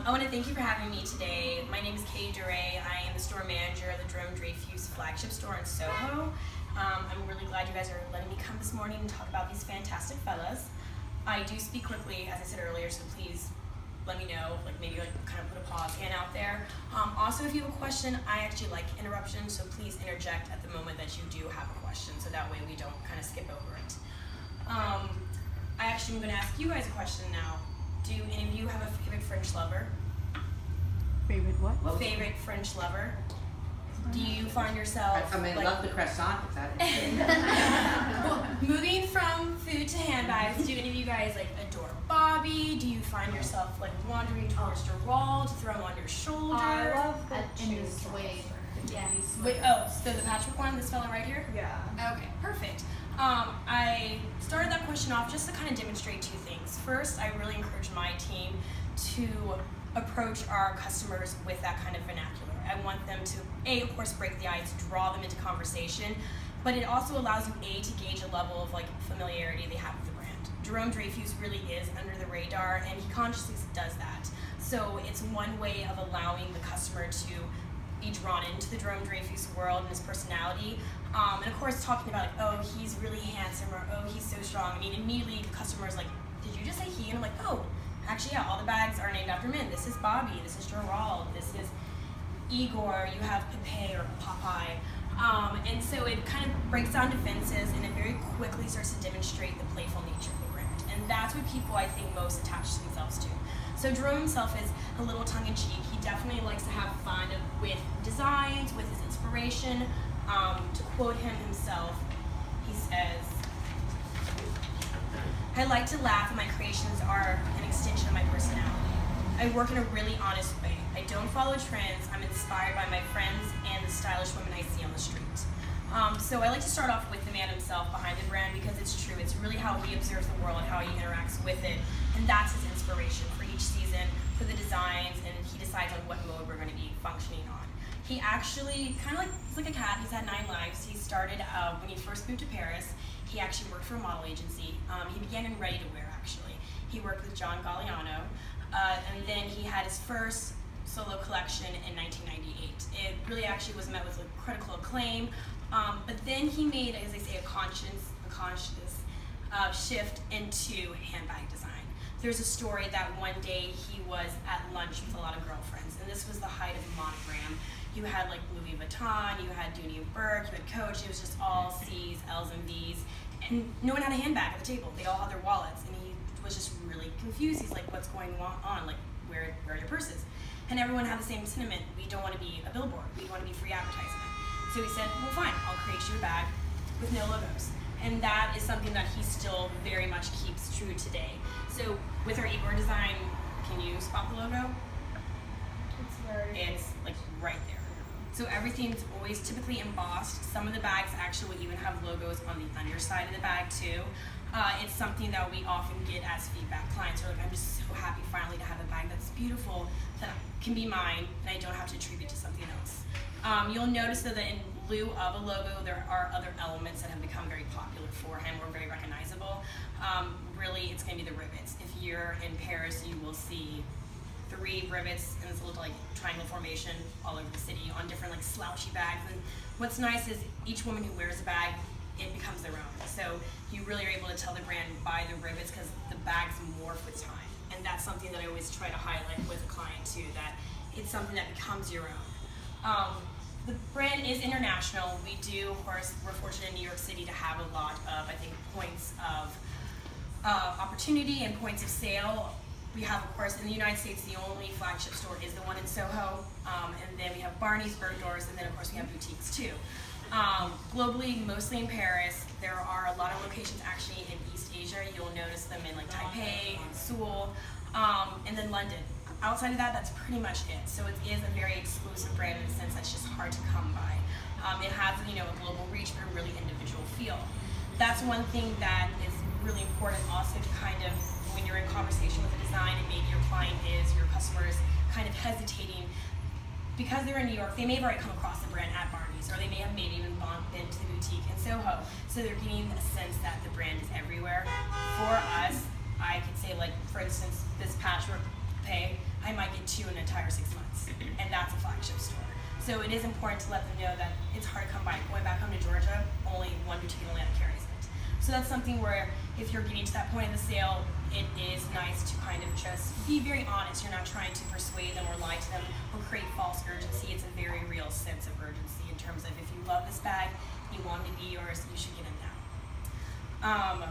I want to thank you for having me today. My name is Katie DeRay. I am the store manager of the Jerome Dreyfuss flagship store in Soho. I'm really glad you guys are letting me come this morning and talk about these fantastic fellas. I do speak quickly, as I said earlier, so please let me know, maybe kind of put a pause hand out there. Also, if you have a question, I actually like interruptions, so please interject at the moment that you do have a question, so that way we don't kind of skip over it. I actually am going to ask you guys a question now. Do any of you have a favorite French lover? Favorite what? Favorite French lover? Do you find yourself... I mean, love the croissant, is that it? Well, moving from food to handbags, do any of you guys adore Bobby? Do you find yourself wandering towards Jerome to throw him on your shoulder? I love the in the suede. Yeah. Wait, oh, so the patchwork one, this fella right here? Yeah. Okay, perfect. I started that question off just to kind of demonstrate two things. First, I really encourage my team to approach our customers with that kind of vernacular. I want them to, A, of course, break the ice, draw them into conversation, but it also allows you, A, to gauge a level of familiarity they have with the brand. Jerome Dreyfuss really is under the radar, and he consciously does that. So it's one way of allowing the customer to be drawn into the Jerome Dreyfuss world and his personality. And of course, talking about oh, he's really handsome, or oh, he's so strong. I mean, immediately the customer's like, did you just say he? And I'm like, oh, actually, yeah, all the bags are named after men. This is Bobby, this is Gerald, this is Igor, you have Pepe or Popeye. And so it kind of breaks down defenses, and it very quickly starts to demonstrate the playful nature of the brand. And that's what people, I think, most attach themselves to. So Jerome himself is a little tongue-in-cheek. He definitely likes to have fun with designs, with his inspiration. To quote him himself, he says, I like to laugh, and my creations are an extension of my personality. I work in a really honest way. I don't follow trends. I'm inspired by my friends and the stylish women I see on the street. So I like to start off with the man himself behind the brand, because it's true. It's really how he observes the world, how he interacts with it, and that's his inspiration for each season, for the designs, and he decides on what mode we're going to be functioning on. He actually, he's like a cat, he's had 9 lives. He started, when he first moved to Paris, he actually worked for a model agency. He began in ready-to-wear, actually. He worked with John Galliano, and then he had his first solo collection in 1998. It really actually was met with critical acclaim, but then he made, as they say, a conscious shift into handbag design. There's a story that one day he was at lunch with a lot of girlfriends, and this was the height of monogram. You had Louis Vuitton, you had Dooney & Burke, you had Coach. It was just all C's, L's, and V's, and no one had a handbag at the table. They all had their wallets, and he was just really confused. He's like, what's going on? Where are your purses? And everyone had the same sentiment. We don't want to be a billboard. We want to be free advertisement. So he said, well, fine, I'll create you a bag with no logos. And that is something that he still very much keeps true today. So with our Igor design, can you spot the logo? It's right there. So everything's always typically embossed. Some of the bags actually will even have logos on the underside of the bag too. It's something that we often get as feedback. Clients are like, I'm just so happy finally to have a bag that's beautiful, that can be mine, and I don't have to attribute it to something else. You'll notice though that in lieu of a logo, there are other elements that have become very popular for him or very recognizable. Really, it's going to be the rivets. If you're in Paris, you will see 3 rivets in this little triangle formation all over the city on different slouchy bags. And what's nice is each woman who wears a bag, it becomes their own. So you really are able to tell the brand by the rivets, because the bags morph with time. And that's something that I always try to highlight with a client too, that it's something that becomes your own. The brand is international. We do, of course, we're fortunate in New York City to have a lot of, I think, points of opportunity and points of sale. We have, of course, in the United States, the only flagship store is the one in Soho, and then we have Barney's, Bergdorf's, and then of course we have boutiques too. Globally, mostly in Paris, there are a lot of locations actually in East Asia. You'll notice them in Taipei and Seoul, and then London. Outside of that, that's pretty much it. So it is a very exclusive brand in the sense that's just hard to come by. It has a global reach, but a really individual feel. That's one thing that is really important also to kind of, when you're in conversation with a design and maybe your client is, your customer is kind of hesitating, because they're in New York, they may have already come across the brand at Barney's, or they may have maybe even been to the boutique in Soho. So they're getting a sense that the brand is everywhere. For us, I could say for instance, this patchwork pay, I might get 2 in an entire 6 months, and that's a flagship store. So it is important to let them know that it's hard to come by. Going back home to Georgia, only one boutique in Atlanta carries it. So that's something where if you're getting to that point in the sale, it is nice to kind of just be very honest. You're not trying to persuade them or lie to them or create false urgency. It's a very real sense of urgency in terms of if you love this bag, you want it to be yours, you should get it now.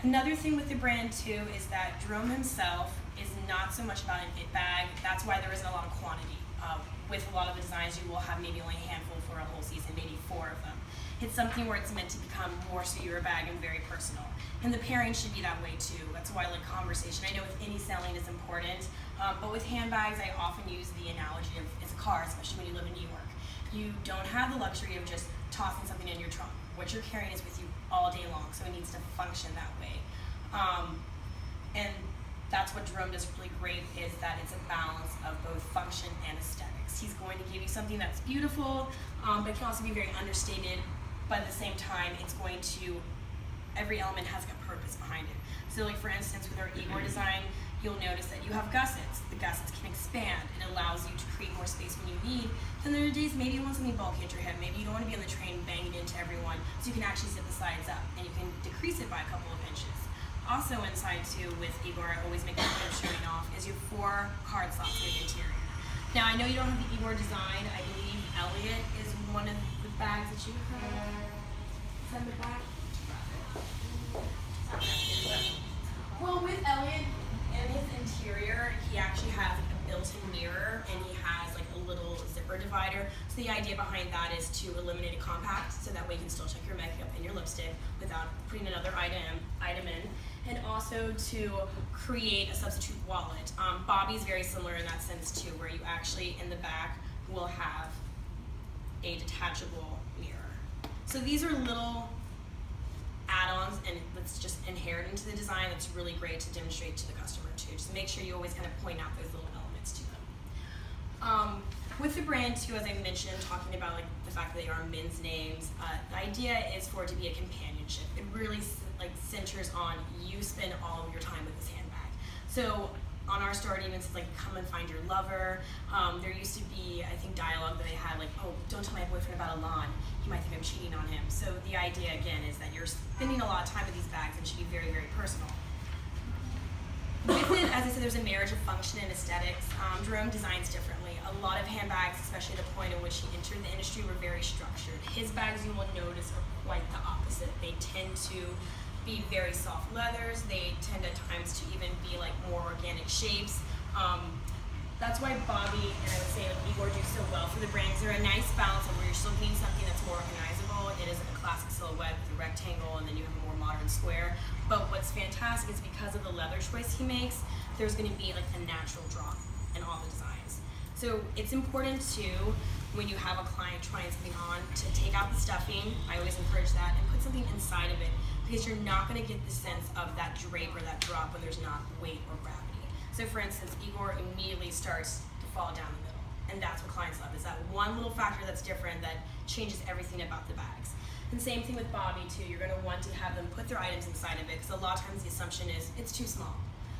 Another thing with the brand too is that Jerome himself is not so much about an it bag. That's why there isn't a lot of quantity. With a lot of the designs, you will have maybe only a handful for a whole season, maybe 4 of them. It's something where it's meant to become more so your bag and very personal. And the pairing should be that way too. That's why like conversation, I know with any selling is important, but with handbags, I often use the analogy of it's a car, especially when you live in New York. You don't have the luxury of just tossing something in your trunk. What you're carrying is with you all day long, so it needs to function that way. And that's what Jerome does really great, is that it's a balance of both function and aesthetics. He's going to give you something that's beautiful, but it can also be very understated, but at the same time, it's going to, every element has a purpose behind it. So like for instance, with our Igor design, you'll notice that you have gussets. The gussets can expand. It allows you to create more space when you need. Then there are days maybe you want something bulky at your head. Maybe you don't want to be on the train banging into everyone, so you can actually zip the sides up, and you can decrease it by a couple of inches. Also inside too, with Igor, I always make a point of showing off, is your 4 card slots in the interior. Now I know you don't have the Igor design. I believe Elliot is one of the bags that you have. Send it back. Well, with Elliot in his interior, he actually has like a built-in mirror, and he has like a little zipper divider. So the idea behind that is to eliminate a compact, so that way you can still check your makeup and your lipstick without putting another item in, and also to create a substitute wallet. Bobby's very similar in that sense too, where you actually in the back will have a detachable mirror. So these are little add-ons, and that's just inherent into the design. That's really great to demonstrate to the customer too. Just make sure you always kind of point out those little elements to them. With the brand too, as I mentioned, talking about like the fact that they are men's names, the idea is for it to be a companionship. It really like centers on you spend all of your time with this handbag. So on our store, it even says like, come and find your lover. There used to be, I think, dialogue that they had like, oh, don't tell my boyfriend about Alon. He might think I'm cheating on him. So the idea, again, is that you're spending a lot of time with these bags, and it should be very, very personal. With it, as I said, there's a marriage of function and aesthetics. Jerome designs differently. A lot of handbags, especially the point at which he entered the industry, were very structured. His bags, you will notice, are quite the opposite. They tend to be very soft leathers. They tend at times to even be like more organic shapes. That's why Bobby and I would say like Igor do so well for the brands. They're a nice balance of where you're still getting something that's more recognizable. It isn't a classic silhouette with a rectangle, and then you have a more modern square. But what's fantastic is because of the leather choice he makes, there's going to be like a natural drop in all the designs. So it's important too, when you have a client trying something on, to take out the stuffing. I always encourage that, and put something inside of it, because you're not going to get the sense of that drape or that drop when there's not weight or gravity. So for instance, Igor immediately starts to fall down the middle, and that's what clients love, is that one little factor that's different that changes everything about the bags. And same thing with Bobby too. You're going to want to have them put their items inside of it, because a lot of times the assumption is it's too small.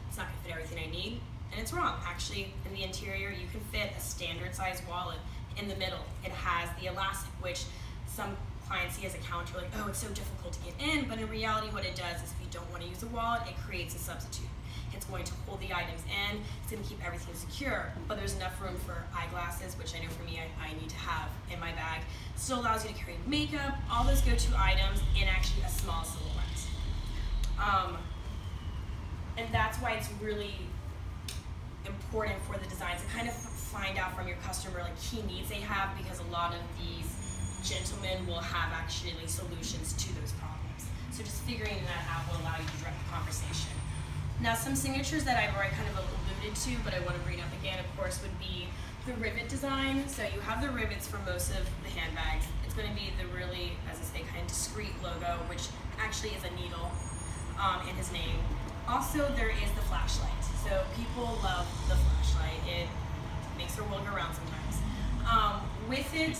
It's not going to fit everything I need, and it's wrong. Actually, in the interior, you can fit a standard size wallet in the middle. It has the elastic, which some clients see as a counter, like, oh, it's so difficult to get in, but in reality what it does is if you don't want to use a wallet, it creates a substitute. It's going to hold the items in, it's going to keep everything secure, but there's enough room for eyeglasses, which I know for me I need to have in my bag. Still allows you to carry makeup, all those go-to items, in actually a small silhouette. And that's why it's really important for the designs to kind of find out from your customer like key needs they have, because a lot of these gentlemen will have actually solutions to those problems. So just figuring that out will allow you to direct the conversation. Now, some signatures that I've already kind of alluded to, but I want to bring up again, of course, would be the rivet design. So you have the rivets for most of the handbags. It's going to be the really, as I say, kind of discreet logo, which actually is a needle in his name. Also, there is the flashlight. So people love the flashlight. It makes their world go round sometimes. With it,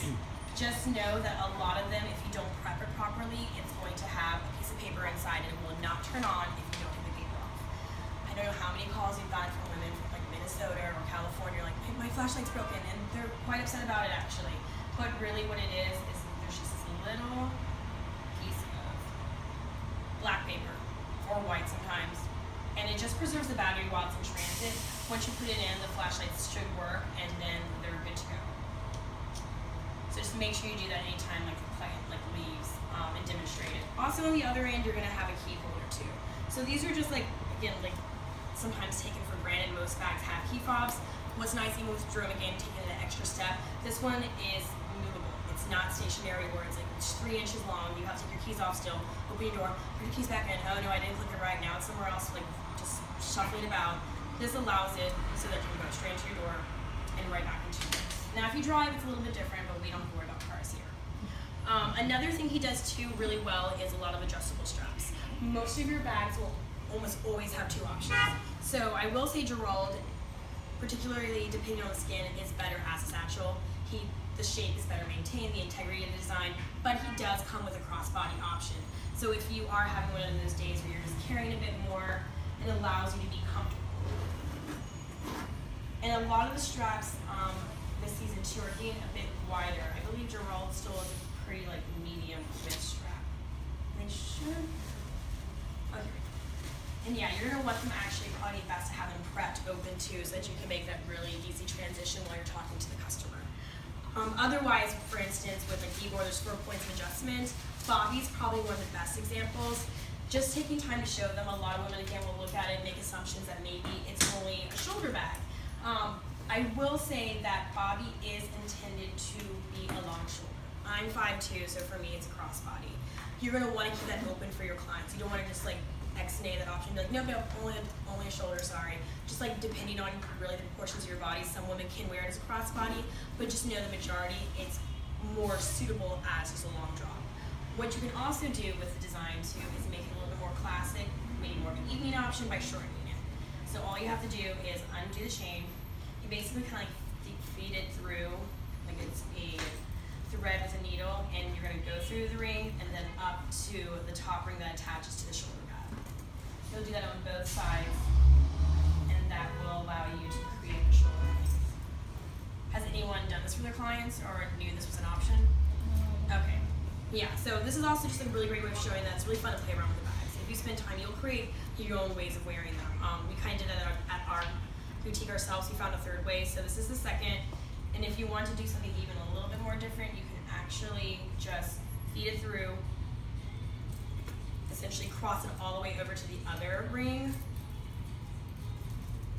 just know that a lot of them, if you don't prep it properly, it's going to have a piece of paper inside, and it will not turn on if you don't take the paper off. I don't know how many calls you've gotten from women from like Minnesota or California, like, flashlight's broken, and they're quite upset about it actually. But really what it is there's just this little piece of black paper, or white sometimes, and it just preserves the battery while it's in transit. Once you put it in, the flashlights should work, and then they're good to go. So just make sure you do that anytime like the client leaves and demonstrate it. Also on the other end, you're gonna have a key holder too. So these are just again, sometimes taken for granted. Most bags have key fobs. What's nice even with Jerome, again, taking it an extra step, this one is movable. It's not stationary where it's 3 inches long. You have to take your keys off still, open your door, put your keys back in. Oh no, I didn't click it right. Now it's somewhere else. Just shuffle it about. This allows it so that you can go straight into your door and right back into your place. Now if you drive, it's a little bit different, but we don't have to worry about cars here. Another thing he does too really well is a lot of adjustable straps. Most of your bags will almost always have 2 options. So I will say Jerome, particularly depending on the skin, is better as a satchel. The shape is better maintained, the integrity of the design, but he does come with a crossbody option. So if you are having one of those days where you're just carrying a bit more, it allows you to be comfortable. And a lot of the straps this season too are getting a bit wider. I believe Jerome still is a pretty medium width strap. They should. Okay. And yeah, you're gonna want them actually probably best to have them prepped open too, so that you can make that really easy transition while you're talking to the customer. Otherwise, for instance, with Igor, there's 4 points of adjustment. Bobby's probably one of the best examples. Just taking time to show them, a lot of women again will look at it and make assumptions that maybe it's only a shoulder bag. I will say that Bobby is intended to be a long shoulder. I'm 5'2", so for me it's a crossbody. You're gonna want to keep that open for your clients. You don't want to just X-nay that option, be no, only a shoulder, sorry. Just depending on really the proportions of your body, some women can wear it as a crossbody, but just know the majority, it's more suitable as just a long drop. What you can also do with the design too is make it a little bit more classic, maybe more of an evening option by shortening it. So all you have to do is undo the chain. You basically kind of feed it through, like it's a thread with a needle, and you're going to go through the ring and then up to the top ring that attaches to the shoulder pad. You'll do that on both sides, and that will allow you to create the shoulder length. Has anyone done this for their clients or knew this was an option? Okay. Yeah, so this is also just a really great way of showing that it's really fun to play around with the bags. If you spend time, you'll create your own ways of wearing them. We kind of did that at our boutique ourselves. We found a 3rd way, so this is the 2nd. And if you want to do something even a little bit more different, you can actually just feed it through, essentially cross it all the way over to the other ring,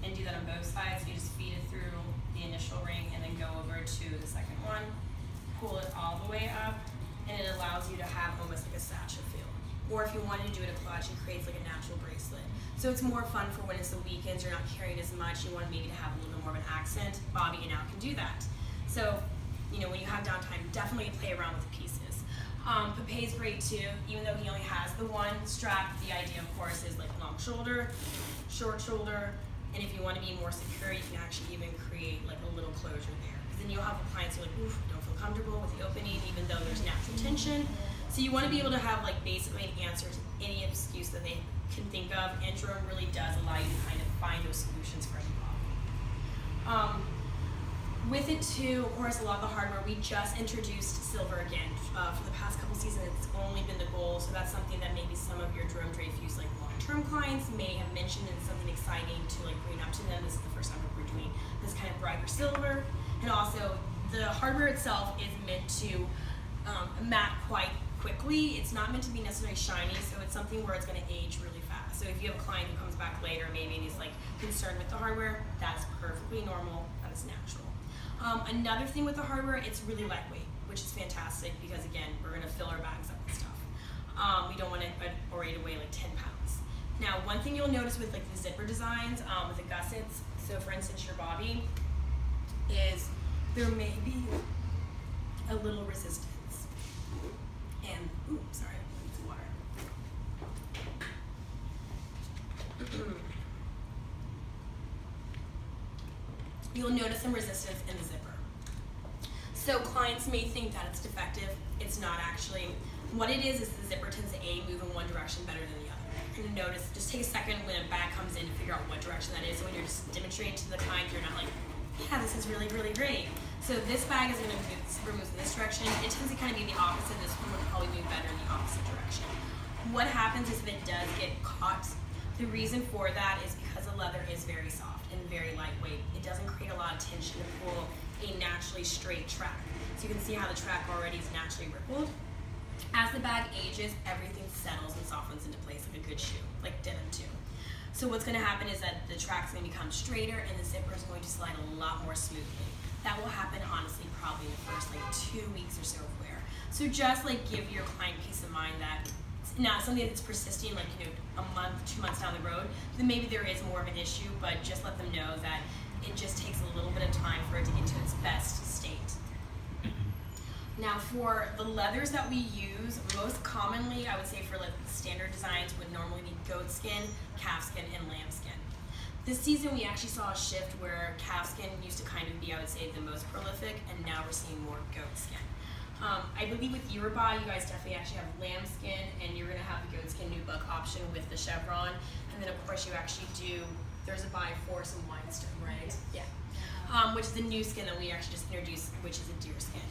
and do that on both sides. So you just feed it through the initial ring and then go over to the 2nd one, pull it all the way up, and it allows you to have almost like a satchel feel. Or if you wanted to do it a clutch, it creates like a natural bracelet. So it's more fun for when it's the weekends, you're not carrying as much, you want maybe to have a little bit more of an accent. Bobby and Al can do that. So, when you have downtime, definitely play around with the pieces. Pape's great too, even though he only has the 1 strap. The idea, of course, is long shoulder, short shoulder, and if you want to be more secure, you can actually even create a little closure there. Because then you'll have clients who oof, don't feel comfortable with the opening, even though there's natural tension. So you want to be able to have basically an answer to any excuse that they can think of, and Jerome really does allow you to kind of find those solutions for any problem. With it too, of course, a lot of the hardware, we just introduced silver again. For the past couple seasons, it's only been the gold, so that's something that maybe some of your Jerome Dreyfuss long-term clients may have mentioned, and something exciting to bring up to them. This is the first time we're doing this kind of brighter silver. And also, the hardware itself is meant to matte quite quickly. It's not meant to be necessarily shiny, so it's something where it's going to age really fast. So if you have a client who comes back later, maybe and he's concerned with the hardware, that's perfectly normal, that is natural. Another thing with the hardware, it's really lightweight, which is fantastic because again, we're going to fill our bags up with stuff. We don't want it already to weigh 10 pounds. Now, one thing you'll notice with the zipper designs, with the gussets, so for instance your Bobby, is there may be a little resistance. And, ooh, sorry, I need some water. You'll notice some resistance in the zipper. So clients may think that it's defective. It's not actually. What it is the zipper tends to move in one direction better than the other. You're gonna notice, just take a second when a bag comes in to figure out what direction that is. So when you're just demonstrating to the client, you're not yeah, this is really, really great. So this bag is going to move super moves in this direction. It tends to kind of be the opposite. This one would probably move better in the opposite direction. What happens is if it does get caught, the reason for that is because the leather is very soft and very lightweight. It doesn't create a lot of tension to pull a naturally straight track. So you can see how the track already is naturally rippled. As the bag ages, everything settles and softens into place like a good shoe, like denim too. So what's going to happen is that the track's going to become straighter and the zipper is going to slide a lot more smoothly. That will happen honestly probably in the first like 2 weeks or so of wear. So just like give your client peace of mind that it's not something that's persisting like a month, 2 months down the road, then maybe there is more of an issue, but just let them know that it just takes a little bit of time for it to get to its best state. Now for the leathers that we use, most commonly I would say for like standard designs would normally be goat skin, calf skin, and lamb skin. This season we actually saw a shift where calf skin used to kind of be, I would say, the most prolific, and now we're seeing more goat skin. I believe with Yoruba, you guys definitely actually have lamb skin, and you're gonna have the goat skin nubuck option with the chevron, and then of course you actually do, there's a buy for some limestone, right? Yeah. Which is the new skin that we actually just introduced, which is a deer skin.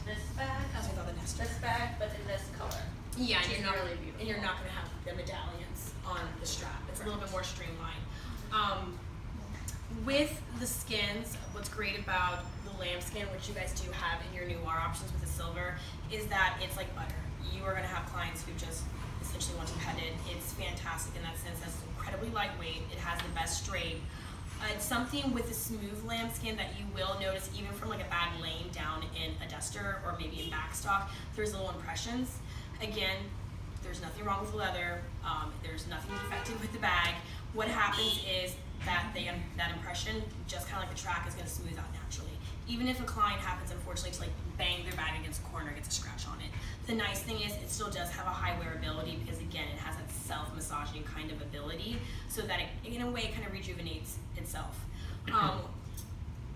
This bag, That's with all the nester. this bag, but in this color. Yeah, and Which you're is not really beautiful. and you're not going to have the medallions on the strap. It's a little bit more streamlined. With the skins, what's great about the lamb skin, which you guys do have in your noir options with the silver, is that it's like butter. You are going to have clients who just essentially want to pet it. It's fantastic in that sense. It's incredibly lightweight. It has the best straight. It's something with the smooth lamb skin that you will notice even from like a bag laying down in a duster or maybe in backstock. There's little impressions. Again, there's nothing wrong with the leather. There's nothing defective with the bag. What happens is that that impression, just kind of like the track, is going to smooth out naturally. Even if a client happens, unfortunately, to like bang their bag against a corner, gets a scratch on it. The nice thing is it still does have a high wearability because again, it has that self-massaging kind of ability, so that it, in a way, kind of rejuvenates itself.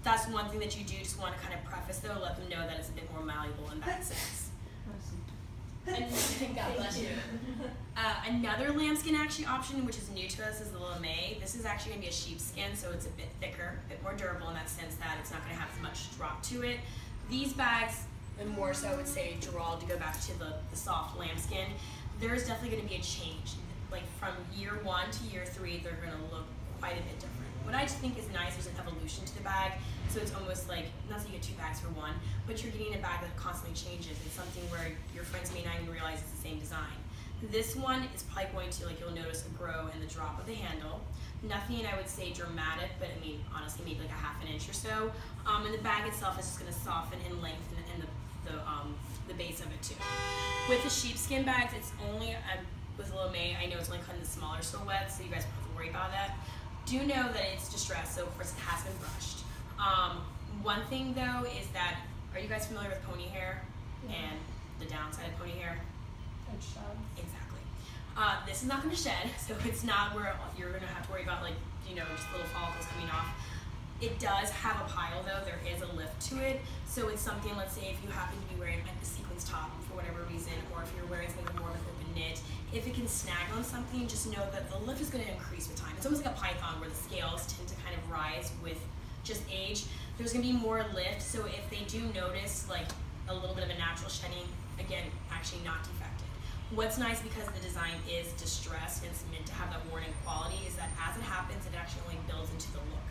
That's one thing that you do just want to kind of preface though, let them know that it's a bit more malleable in that sense. And God bless you. Another lambskin actually option, which is new to us, is the lame. This is actually going to be a sheepskin, so it's a bit thicker, a bit more durable in that sense that it's not going to have as much drop to it. These bags, and more so I would say Gerald, to go back to the soft lambskin, there's definitely going to be a change. Like from year 1 to year 3, they're going to look quite a bit different. What I just think is nice, there's an evolution to the bag, so it's almost like, not that you get 2 bags for 1, but you're getting a bag that constantly changes. It's something where your friends may not even realize it's the same design. This one is probably going to, like, you'll notice a grow in the drop of the handle. Nothing I would say dramatic, but I mean, honestly, maybe like a half an inch or so. And the bag itself is just going to soften in length and the base of it too. With the sheepskin bags, it's only, with lame, I know it's only cutting the smaller silhouettes, so you guys don't have to worry about that. Do know that it's distressed, so of course it has been brushed. One thing though is that, are you guys familiar with pony hair and the downside of pony hair? It sheds. Exactly. This is not going to shed, so it's not where you're going to have to worry about, like, you know, just little follicles coming off. It does have a pile though, there is a lift to it, so it's something, let's say if you happen to be wearing like a sequins top for whatever reason, or if you're wearing something more of an open knit, if it can snag on something, just know that the lift is going to increase with time. It's almost like a python where the scales tend to kind of rise with just age. There's going to be more lift, so if they do notice like a little bit of a natural shedding, again, actually not defected. What's nice, because the design is distressed and it's meant to have that worn-in quality, is that as it happens, it actually only builds into the look.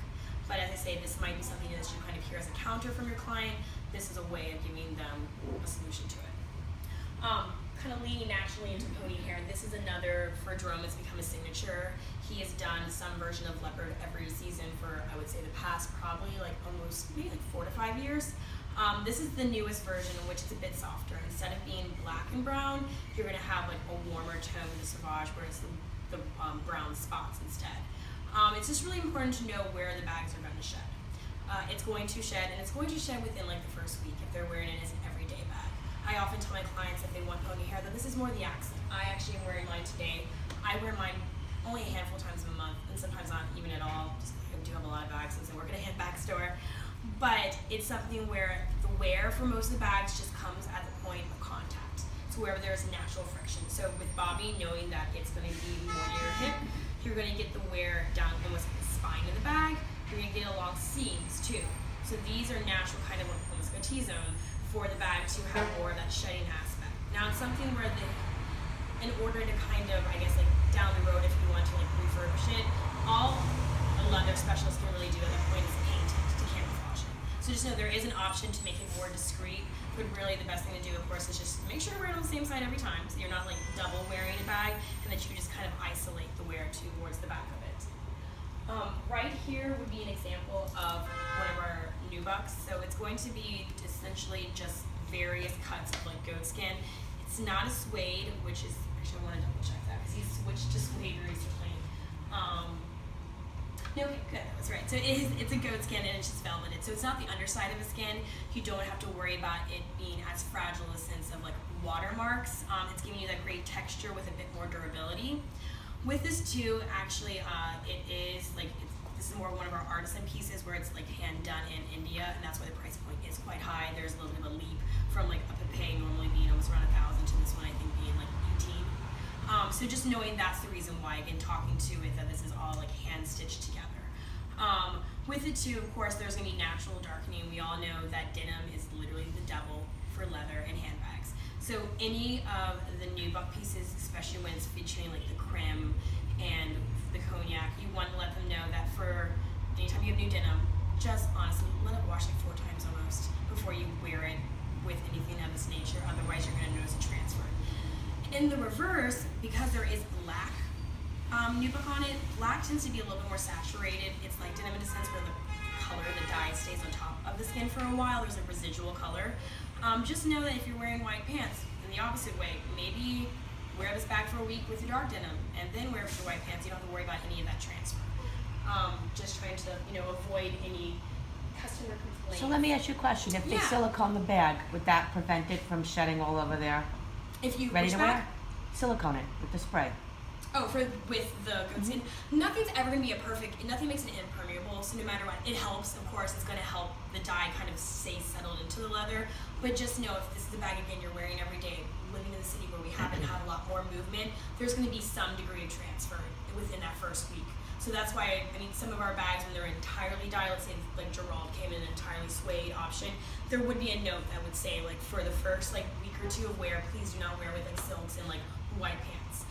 But as I say, this might be something that you kind of hear as a counter from your client. This is a way of giving them a solution to it. Kind of leaning naturally into pony hair. This is another, for Jerome, it's become a signature. He has done some version of leopard every season for, I would say, the past probably like almost maybe like 4 to 5 years. This is the newest version, in which it's a bit softer. Instead of being black and brown, you're going to have like a warmer tone with the sauvage, where it's the brown spots instead. It's just really important to know where the bags are going to shed. It's going to shed, and it's going to shed within like the first week if they're wearing it as an everyday bag. I often tell my clients if they want pony hair that this is more the accent. I actually am wearing mine today. I wear mine only a handful of times a month, and sometimes not even at all. Just, I do have a lot of bags since I work at a handbag store. But it's something where the wear for most of the bags just comes at the point of contact. So wherever there's natural friction. So with Bobby, knowing that it's going to be more near your hip, you're going to get the wear down almost like the spine of the bag. You're gonna get along seams too. So these are natural kind of almost like a T-zone for the bag to have more of that shedding aspect. Now it's something where in order to kind of, I guess, like down the road if you want to like refurbish it, all a leather specialist can really do at that point is paint it to camouflage it. So just know there is an option to make it more discreet, but really the best thing to do, of course, is just make sure to wear it on the same side every time, so you're not like double wearing a bag, and that you just kind of isolate the wear towards the back of it. Right here would be an example of one of our new bucks. So it's going to be essentially just various cuts of like goat skin. It's not a suede, which is, actually I want to double check that because he switched to suede recently. No, okay, good, that's right. So it's a goat skin and it's just velveted. So it's not the underside of the skin. You don't have to worry about it being as fragile in the sense of like watermarks. It's giving you that great texture with a bit more durability. With this too, actually, it is like, this is more one of our artisan pieces where it's like hand done in India, and that's why the price point is quite high. There's a little bit of a leap from like a pape normally being almost around 1,000 to this one I think being like 18. So just knowing that's the reason why, again, talking to it, that this is all like hand stitched together. With it too, of course, there's gonna be natural darkening. We all know that denim is literally the devil for leather and handbags. So any of the new buck pieces, especially when it's featuring like the creme and the cognac, you want to let them know that for anytime you have new denim, just honestly let it wash like 4 times almost before you wear it with anything of this nature. Otherwise, you're going to notice a transfer. In the reverse, because there is black nubuck on it, black tends to be a little bit more saturated. It's like denim in a sense where the color, the dye stays on top of the skin for a while. There's a residual color. Just know that if you're wearing white pants, in the opposite way, maybe wear this bag for a week with your dark denim and then wear it with your white pants. You don't have to worry about any of that transfer. Just trying to, avoid any customer complaints. So let me ask you a question. If they Yeah. silicone the bag, would that prevent it from shedding all over there? If you Ready which to bag? wear? Silicone it with the spray. Oh, with the goat skin, nothing's ever gonna be a perfect. Nothing makes it impermeable. So no matter what, it helps. Of course, it's gonna help the dye kind of stay settled into the leather. But just know, if this is a bag again you're wearing every day, living in the city where we happen to have a lot more movement, there's gonna be some degree of transfer within that first week. So that's why some of our bags, when they're entirely dyed, let's say like Jerome came in an entirely suede option, there would be a note that would say like for the first like week or two of wear, please do not wear with like silks and like white pants.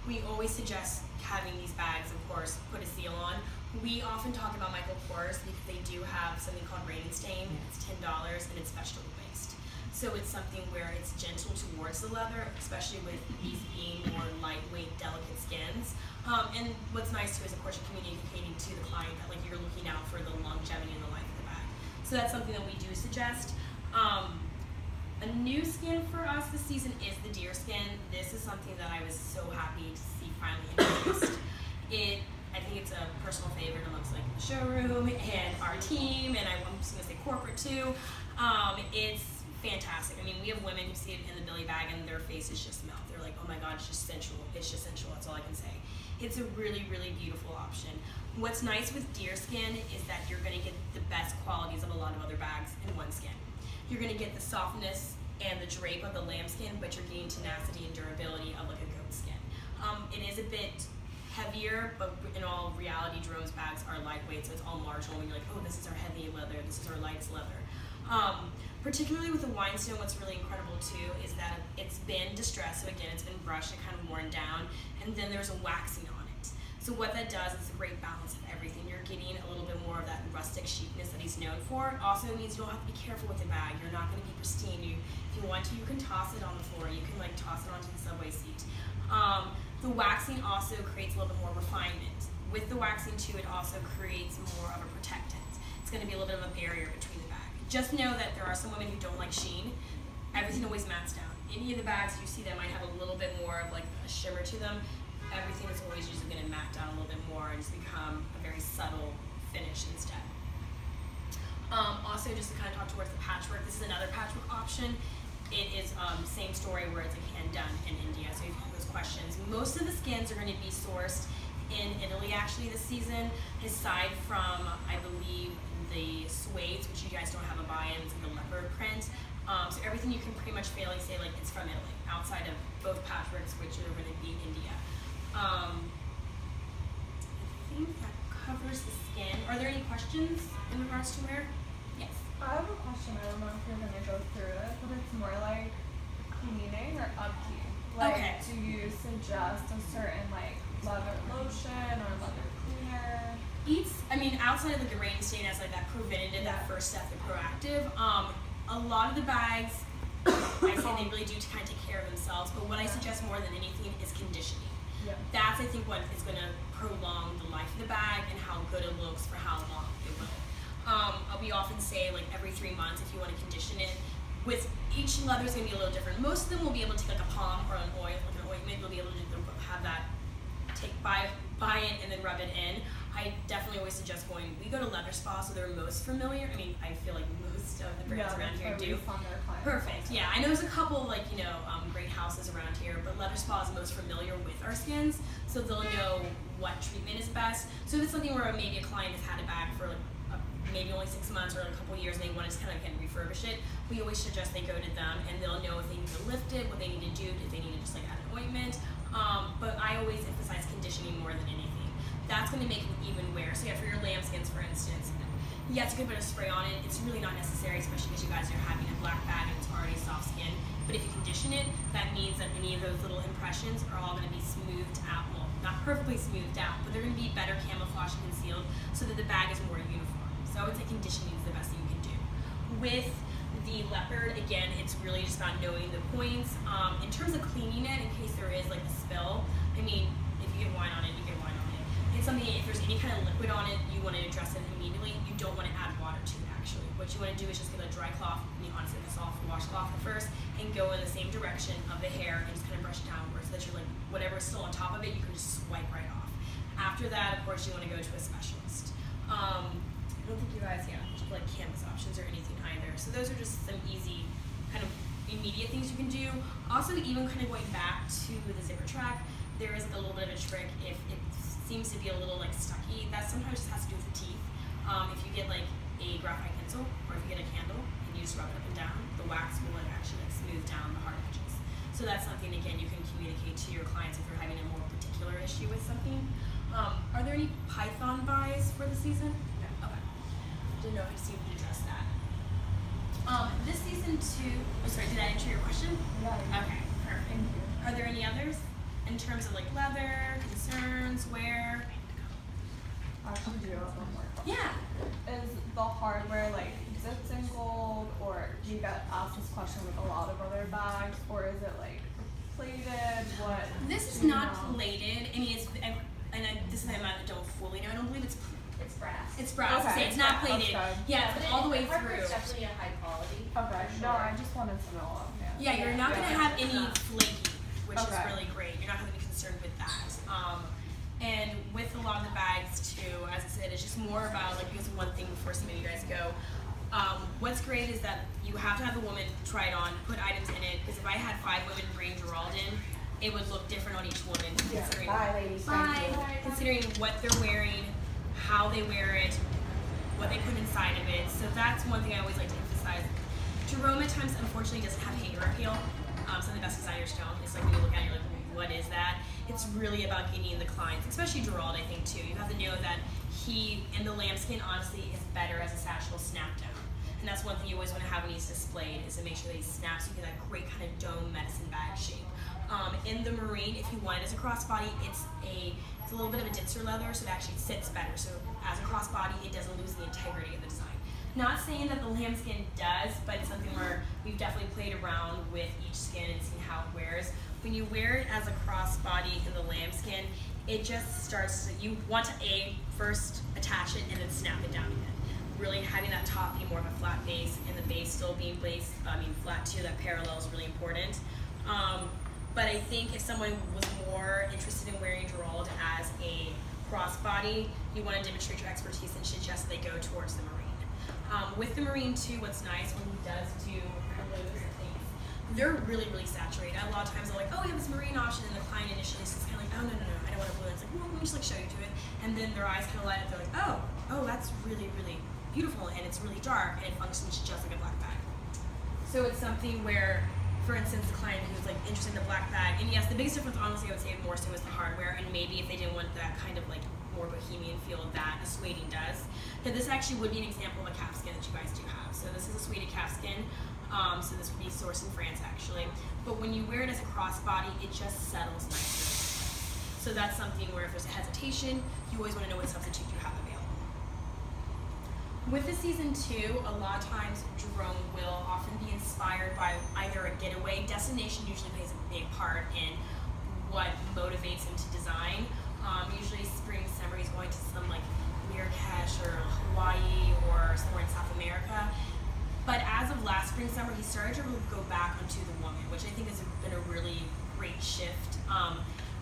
We always suggest having these bags, of course, put a seal on. We often talk about Michael Kors because they do have something called rain and stain. It's $10 and it's vegetable based. So it's something where it's gentle towards the leather, especially with these being more lightweight, delicate skins. And what's nice too is, of course, you're communicating to the client that like you're looking out for the longevity and the life of the bag. So that's something that we do suggest. A new skin for us this season is the deer skin. This is something that I was so happy to see finally introduced. I think it's a personal favorite amongst like the showroom and our team, and I'm just gonna say corporate too. It's fantastic. I mean, we have women who see it in the Billy bag and their faces just melt. They're like, oh my God, it's just sensual. It's just sensual, that's all I can say. It's a really, really beautiful option. What's nice with deer skin is that you're gonna get the best qualities of a lot of other bags in one skin. You're gonna get the softness and the drape of the lambskin, but you're getting tenacity and durability of like a goat skin. It is a bit heavier, but in all reality, Jerome's bags are lightweight, so it's all marginal when you're like, oh, this is our heavy leather, this is our lightest leather. Particularly with the Winestone, what's really incredible too is that it's been distressed, so again, it's been brushed and kind of worn down, and then there's a waxing on it. So what that does is a great balance of everything. You're getting a little bit more of that rustic chicness that he's known for. Also, it means you don't have to be careful with the bag. You're not going to be pristine. If you want to, you can toss it on the floor. You can like toss it onto the subway seat. The waxing also creates a little bit more refinement. With the waxing too, it also creates more of a protectant. It's going to be a little bit of a barrier between the bag. Just know that there are some women who don't like sheen. Everything always mattes down. Any of the bags you see that might have a little bit more of like a shimmer to them, everything is always usually going to matte down a little bit more and just become a very subtle finish instead. Also, just to kind of talk towards the patchwork, this is another patchwork option. It is same story where it's like hand done in India, so if you have those questions. Most of the skins are going to be sourced in Italy actually this season, aside from, I believe, the suedes, which you guys don't have a buy-in, it's like a leopard print. So everything you can pretty much fairly say like it's from Italy, outside of both patchworks, which are going to be India. I think that covers the skin. Are there any questions in regards to wear? Yes. I have a question. I don't know if you're gonna go through it, but it's more like cleaning or upkeep. Like, Okay. do you suggest a certain like leather lotion or leather cleaner? Outside of like the rain stain as like that preventative, that first step, the proactive, a lot of the bags, I say they really do to kind of take care of themselves, but what I suggest more than anything is conditioning. Yeah. That's, I think, what is going to prolong the life of the bag and how good it looks for how long it will. We often say like every 3 months if you want to condition it. With each leather is going to be a little different. Most of them will be able to take like a balm or an oil, like an ointment. You'll be able to have that, buy it and then rub it in. I definitely always suggest going. We go to leather spas, so they're most familiar. I feel like most of the brands around here do. Perfect. Yeah, I know there's a couple great houses around here, but leather spa is most familiar with our skins, so they'll know what treatment is best. So if it's something where maybe a client has had a bag for maybe only 6 months or a couple years, and they want to just kind of refurbish it, we always suggest they go to them, and they'll know if they need to lift it, what they need to do, if they need to just add an ointment. But I always emphasize conditioning more than anything. That's going to make an even wear. So yeah, for your lambskins, for instance, yes, you can put a spray on it. It's really not necessary, especially because you guys are having a black bag and it's already soft skin. But if you condition it, that means that any of those little impressions are all going to be smoothed out. Well, not perfectly smoothed out, but they're going to be better camouflaged and concealed so that the bag is more uniform. So I would say conditioning is the best thing you can do. With the leopard, again, it's really just about knowing the points. In terms of cleaning it, in case there is like a spill, if you get wine on it, you get wine on it. It's something, if there's any kind of liquid on it, you want to address it immediately. You don't want to add water to it, actually. What you want to do is just get a dry cloth, honestly, a soft washcloth at first, and go in the same direction of the hair and just kind of brush downwards so that you're whatever's still on top of it, you can just swipe right off. After that, of course, you want to go to a specialist. I don't think you guys, canvas options or anything either. So those are just some easy, kind of immediate things you can do. Also, even kind of going back to the zipper track, there is a little bit of a trick if it seems to be a little stucky. That sometimes just has to do with the teeth. If you get a graphite pencil or if you get a candle and you just rub it up and down, the wax will actually smooth down the hard edges. So that's something, again, you can communicate to your clients if they're having a more particular issue with something. Are there any python buys for the season? No. Okay. Didn't know if you would address that. This season too. Oh, sorry. Did I answer your question? Yeah. Okay. Perfect. Thank you. Are there any others in terms of leather concerns, wear? I actually do have one more question. Yeah. Is the hardware dipped in gold, or do you get asked this question with a lot of other bags, or is it plated? What? This is do you not know? plated. This is I don't fully know. I don't believe it's brass. It's brass. Okay. So it's not plated. Okay. Yeah, But it's all the way hardware through. is definitely a high quality. Okay. For No, sure. I just wanted to know offhand. Yeah, you're not going to have any flaky, which is Okay. really great. You're not going to be concerned with that. And with a lot of the bags too, as I said, it's just more about because one thing before some of you guys go. What's great is that you have to have the woman try it on, put items in it. Because if I had 5 women bring Gerald in, it would look different on each woman. Yeah. Considering Bye, ladies. Thank you. considering what they're wearing, how they wear it, what they put inside of it. So that's one thing I always like to emphasize. Jerome at times unfortunately doesn't have hanger appeal. Some of the best designers don't. It's when you look at it, you're like, what is that? It's really about getting the clients, especially Gerald, I think too. You have to know that he, in the lambskin, honestly, is better as a satchel snap down. And that's one thing you always want to have when he's displayed, is to make sure that he snaps, so you get that great kind of dome medicine bag shape. In the marine, if you want it as a crossbody, it's a little bit of a denser leather, so it actually sits better. So as a crossbody, it doesn't lose the integrity of the design. Not saying that the lambskin does, but it's something where we've definitely played around with each skin and seen how it wears. When you wear it as a crossbody in the lambskin, it just starts to, you want to first attach it and then snap it down again. Really having that top be more of a flat base and the base still being flat too, that parallel is really important. But I think if someone was more interested in wearing Gerald as a crossbody, you want to demonstrate your expertise and suggest they go towards the marine. With the marine too, what's nice when he does do lows and things, they're really, really saturated. A lot of times they're like, oh, we have this marine option, and the client initially is kind of like, oh, no, I don't want a blue. It's like, well, let me just show you to it. And then their eyes kind of light up. They're like, oh, that's really, really beautiful, and it's really dark, and it functions just like a black bag. So it's something where, for instance, the client who's interested in the black bag, and yes, the biggest difference, honestly, I would say more so is the hardware, and maybe if they didn't want that kind of more bohemian feel that a suede does. Now this actually would be an example of a calfskin that you guys do have. So this is a suede calfskin. So this would be sourced in France actually. But when you wear it as a crossbody, it just settles nicely. So that's something where if there's a hesitation, you always want to know what substitute you have available. With the season 2, a lot of times Jerome will often be inspired by either a getaway. Destination usually plays a big part in what motivates him to design. Usually spring, summer, he's going to some like Marrakesh or Hawaii or somewhere in South America. But as of last spring, summer, he started to really go back onto the woman, which I think has been a really great shift.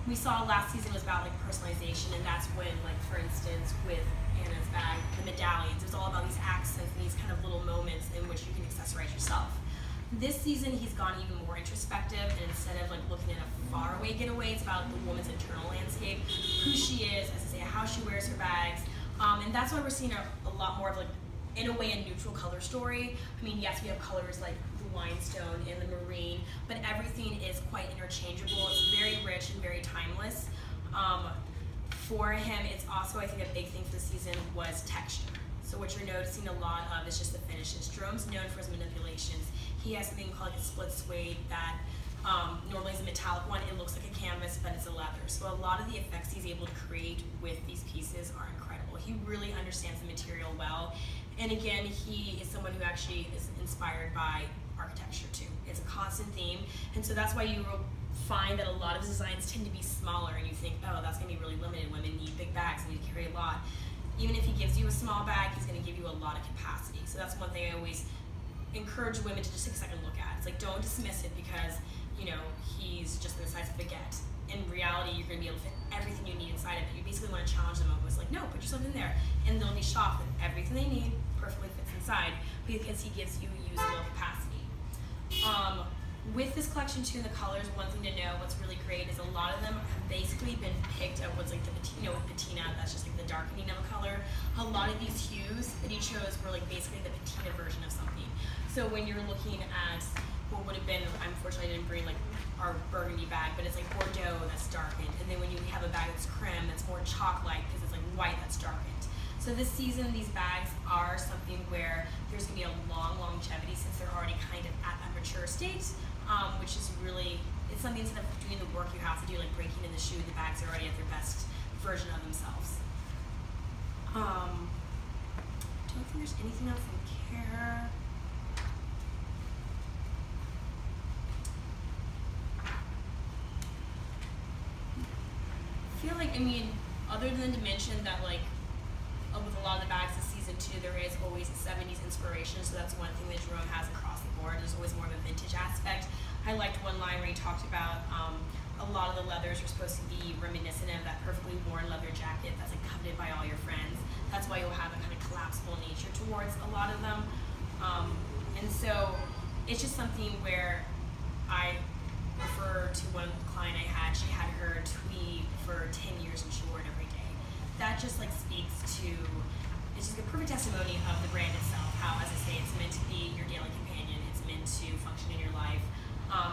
We saw last season was about like personalization, and that's when, like for instance, with Anna's bag, the medallions, it was all about these accents and these kind of little moments in which you can accessorize yourself. This season, he's gone even more introspective, and instead of like looking at a faraway getaway, it's about the woman's internal landscape, who she is, as I say, how she wears her bags, and that's why we're seeing a lot more of like, in a way, a neutral color story. I mean, yes, we have colors like the limestone and the marine, but everything is quite interchangeable. It's very rich and very timeless. For him, it's also, I think, a big thing for the season was texture. So what you're noticing a lot of is just the finishes. Jerome's known for his manipulations. He has something called like a split suede that normally is a metallic one. It looks like a canvas, but it's a leather. So a lot of the effects he's able to create with these pieces are incredible. He really understands the material well. And again, he is someone who actually is inspired by architecture too. It's a constant theme. And so that's why you will find that a lot of designs tend to be smaller, and you think, oh, that's gonna be really limited. Women need big bags, they need to carry a lot. Even if he gives you a small bag, he's gonna give you a lot of capacity. So that's one thing I always encourage women to just take a second look at. It's like, don't dismiss it because, you know, he's just the size of a baguette. In reality, you're gonna be able to fit everything you need inside of it. You basically wanna challenge them almost like, no, put yourself in there. And they'll be shocked that everything they need perfectly fits inside because he gives you usable capacity. With this collection too, in the colors, one thing to know, what's really great is a lot of them have basically been picked at what's like the patina, with patina, that's just like the darkening of a color. A lot of these hues that he chose were like basically the patina version of something. So when you're looking at what would have been, unfortunately I didn't bring like our burgundy bag, but it's like Bordeaux that's darkened. And then when you have a bag that's creme, that's more chalk-like because it's like white that's darkened. So this season, these bags are something where there's gonna be a long longevity since they're already kind of at that mature state, which is really, it's something instead of doing the work you have to do, like breaking in the shoe, the bags are already at their best version of themselves. Don't think there's anything else I care. I feel like, I mean, other than to mention that like, with a lot of the bags this season too, there is always a 70s inspiration, so that's one thing that Jerome has across the board. There's always more of a vintage aspect. I liked one line where he talked about a lot of the leathers are supposed to be reminiscent of that perfectly worn leather jacket that's like coveted by all your friends. That's why you'll have a kind of collapsible nature towards a lot of them. And so it's just something where I refer to one client I had. She had her tweed for 10 years and she wore it every day. That just like speaks to, it's just a perfect testimony of the brand itself, how, as I say, it's meant to be your daily companion, it's meant to function in your life,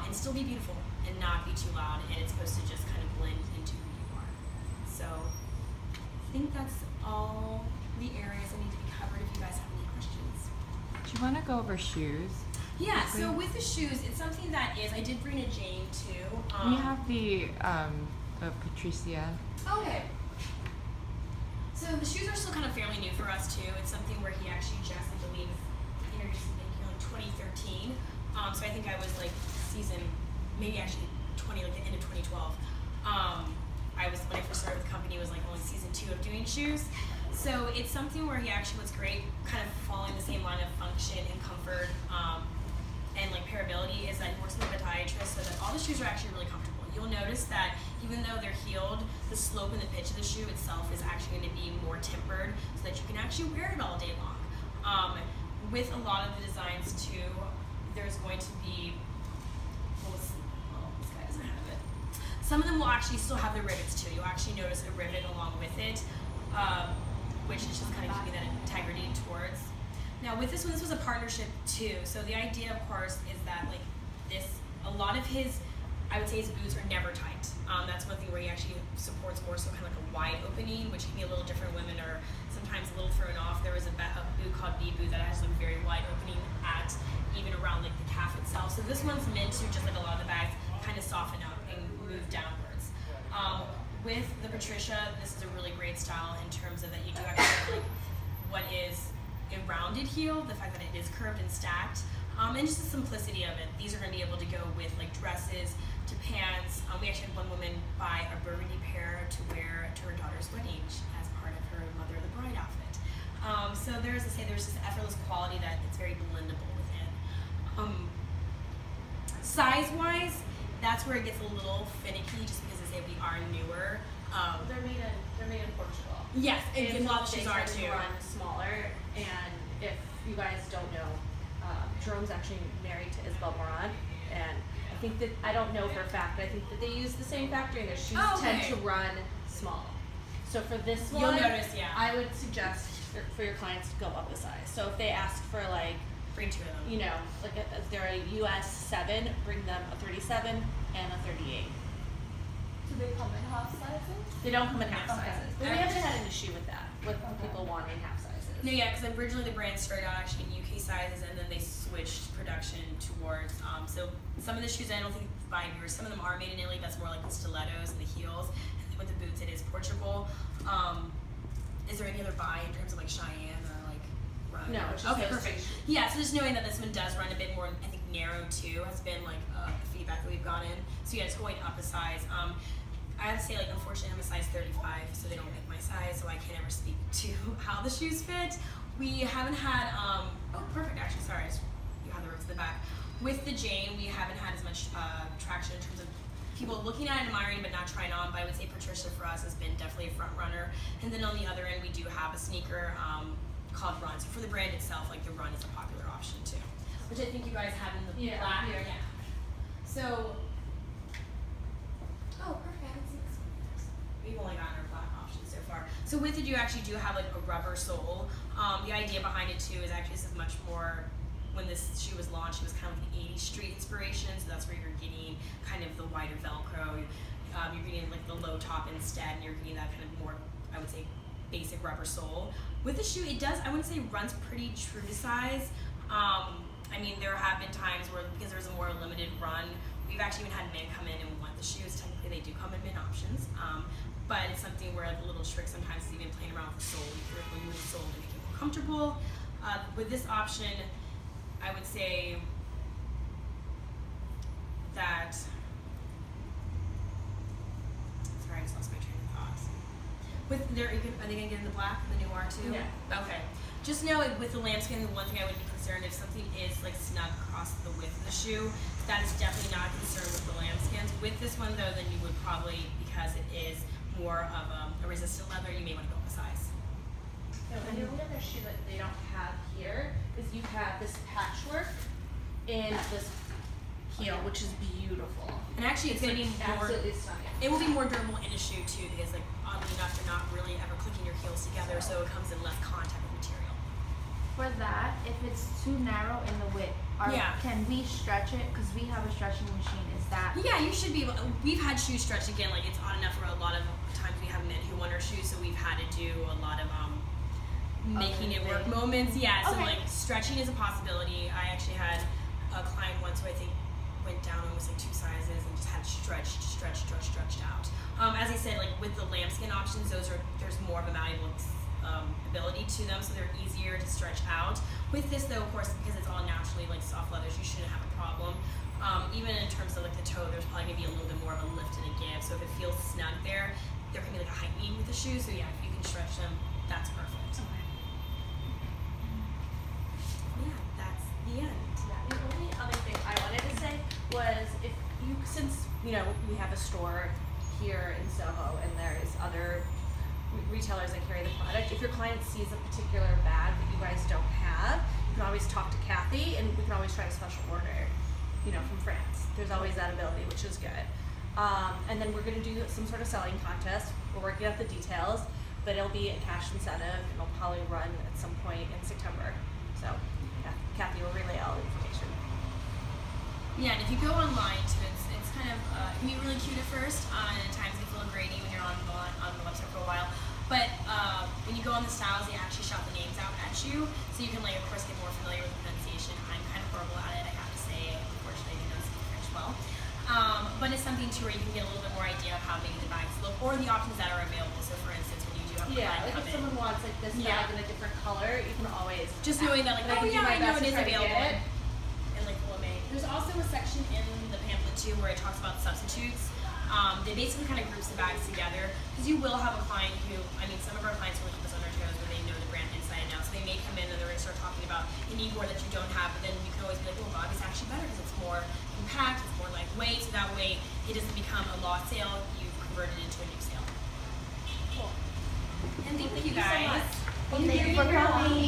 and still be beautiful and not be too loud, and it's supposed to just kind of blend into who you are. So I think that's all the areas that need to be covered if you guys have any questions. Do you want to go over shoes? Yeah, so with the shoes, it's something that is, I did bring a Jane too. We have the Patricia. Okay. So the shoes are still kind of fairly new for us too. It's something where he actually just, I believe, introduced it in like 2013. So I think I was like season, maybe actually like the end of 2012. I was, when I first started with the company, it was like only season 2 of doing shoes. So it's something where he actually was great, kind of following the same line of function and comfort and like pairability, is that he works with a podiatrist so that all the shoes are actually really comfortable. You'll notice that even though they're heeled, the slope and the pitch of the shoe itself is actually going to be more tempered so that you can actually wear it all day long. With a lot of the designs too, there's going to be, this guy doesn't have it. Some of them will actually still have the rivets too. You'll actually notice a rivet along with it, which is just kind of keeping that integrity towards. Now with this one, this was a partnership too. So the idea, of course, is that like this, a lot of his I would say his boots are never tight. That's one thing where he actually supports more so kind of like a wide opening, which can be a little different. Women are sometimes a little thrown off. There was a boot called B boot that has a very wide opening at even around like the calf itself. So this one's meant to, just like a lot of the bags, kind of soften up and move downwards. With the Patricia, this is a really great style in terms of that you do actually like what is a rounded heel, the fact that it is curved and stacked, and just the simplicity of it. These are going to be able to go with like dresses to pants. We actually had one woman buy a burgundy pair to wear to her daughter's wedding as part of her Mother of the Bride outfit. So there's this effortless quality that it's very blendable within. Size-wise, that's where it gets a little finicky, just because they say we are newer. They're made in Portugal. Yes, and a lot of they shoes are tend to too. run smaller, and if you guys don't know, Jerome's actually married to Isabel Moran, and I don't know for a fact, but I think that they use the same factory, and their shoes tend to run small. So for this one, You'll notice, yeah. I would suggest for your clients to go up a size. So if they ask for like, Bring two of them. you know, like if they're a US 7, bring them a 37 and a 38. Do they come in half sizes? They don't come in half Okay. sizes. But we haven't had an issue with that, with people wanting half sizes. No, yeah, because originally the brand started out actually in UK sizes, and then they switched production towards. So some of the shoes I don't think buy yours. Some of them are made in Italy. That's more like the stilettos and the heels. And then with the boots, it is Portugal. Is there any other buy in terms of like Cheyenne or like Run? No, it's just okay, those perfect. two. Yeah, so just knowing that this one does run a bit more, I think narrow too, has been like the feedback that we've gotten. So yeah, it's going up a size. I have to say, like, unfortunately, I'm a size 35, so they don't make my size, so I can't ever speak to how the shoes fit. We haven't had, oh, perfect, actually, sorry, you have the ribs in the back. With the Jane, we haven't had as much traction in terms of people looking at it, admiring, but not trying on, but I would say Patricia for us has been definitely a front runner. And then on the other end, we do have a sneaker called Run. So for the brand itself, like, the Run is a popular option, too. Which I think you guys have in the black. Yeah. So, oh, perfect. I haven't seen this one. We've only gotten our black option so far. So with it, you actually do have like a rubber sole. The idea behind it too is actually this is much more. When this shoe was launched, it was kind of like an 80s street inspiration. So that's where you're getting kind of the wider Velcro. You're getting like the low top instead, and you're getting that kind of more, I would say, basic rubber sole. With the shoe, it does, I wouldn't say runs pretty true to size. I mean, there have been times where, because there's a more limited run, we've actually even had men come in and want the shoes. Technically, they do come in mid options, but it's something where like a little trick sometimes is even playing around with the sole. You can remove the sole to make it more comfortable. With this option, I would say that. Sorry, I just lost my train of thought. With are they gonna get in the black, the new R2? Yeah. Okay. Just know with the lambskin, the one thing I would be concerned if something is like snug across the width of the shoe, that is definitely not a concern with the lambskins. With this one though, then you would probably, because it is more of a resistant leather, you may want to go up a size. No, and the only other shoe that they don't have here is you have this patchwork in this heel, which is beautiful. And actually, it's going to be more. Absolutely stunning. It will be more durable in a shoe too, because like oddly enough, you're not really ever clicking your heels together, so it comes in less contact with material. For that, if it's too narrow in the width, can we stretch it? Because we have a stretching machine. Is that? Yeah, you should be able. We've had shoes stretched again. Like it's odd enough for a lot of times we have men who want our shoes, so we've had to do a lot of making it work moments. Yeah, so like stretching is a possibility. I actually had a client once who I think went down almost like 2 sizes and just had stretched out. As I said, like with the lambskin options, there's more of a malleable ability to them, so they're easier to stretch out. With this though, of course, because it's all naturally like soft leathers, you shouldn't have a problem. Even in terms of like the toe, there's probably gonna be a little bit more of a lift and a give. So if it feels snug there can be like a heightening with the shoe. So yeah, if you can stretch them, that's perfect. Yeah, that's the end. The only other thing I wanted to say was since we have a store here in Soho and there's other retailers that carry the product, if your client sees a particular bag that you guys don't have, you can always talk to Kathy and we can always try a special order, from France. There's always that ability, which is good. And then we're gonna do some sort of selling contest. We're working out the details, but it'll be a cash incentive and it'll probably run at some point in September. So Kathy will relay all the information. Yeah, and if you go online to it's kind of can be really cute at first, and at times they feel grainy when you're on the website for a while. But when you go on the styles, they actually shout the names out at you, so you can, like, of course, get more familiar with the pronunciation. I'm kind of horrible at it, I have to say. Unfortunately, I do not speak French well. But it's something too where you can get a little bit more idea of how maybe the bags look, or the options that are available. So, for instance, when you do have a Yeah, client like come if in, someone wants like this Yeah. bag in a different color, you can always just knowing that, like, I oh can do yeah, my I know best to it is try to get available. it. And like There's also a section in the pamphlet too where it talks about substitutes. They basically kind of groups the bags together because you will have a client who, I mean, some of our clients will keep us on our toes when they know the brand inside and out. So they may come in and they're going to start talking about an Igor that you don't have, but then you can always be like, well, Bobby's actually better because it's more compact, it's more lightweight, so that way it doesn't become a lost sale. You've converted it into a new sale. Cool. And thank you so guys. much. Thank you for coming.